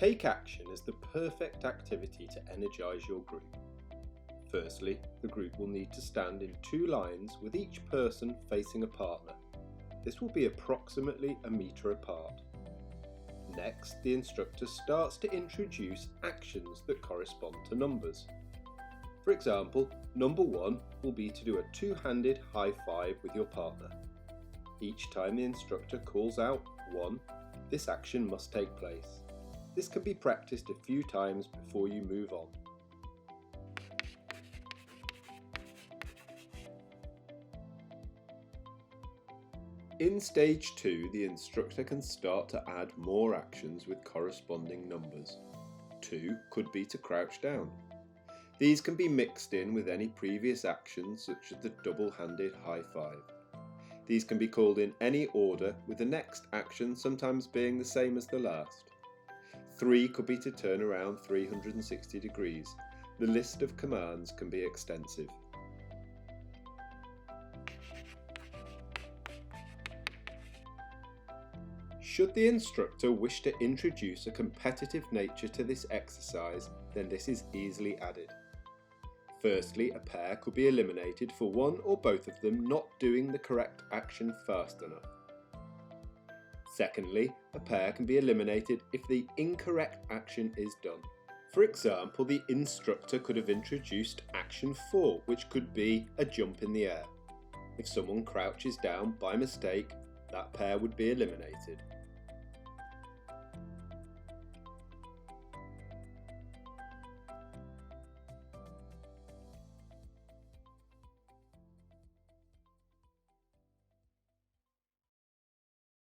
Take action is the perfect activity to energise your group. Firstly, the group will need to stand in 2 lines with each person facing a partner. This will be approximately a metre apart. Next, the instructor starts to introduce actions that correspond to numbers. For example, number 1 will be to do a 2-handed high five with your partner. Each time the instructor calls out 1, this action must take place. This can be practiced a few times before you move on. In stage 2, the instructor can start to add more actions with corresponding numbers. 2 could be to crouch down. These can be mixed in with any previous actions such as the double-handed high five. These can be called in any order, with the next action sometimes being the same as the last. 3 could be to turn around 360 degrees. The list of commands can be extensive. Should the instructor wish to introduce a competitive nature to this exercise, then this is easily added. Firstly, a pair could be eliminated for one or both of them not doing the correct action fast enough. Secondly, a pair can be eliminated if the incorrect action is done. For example, the instructor could have introduced action 4, which could be a jump in the air. If someone crouches down by mistake, that pair would be eliminated.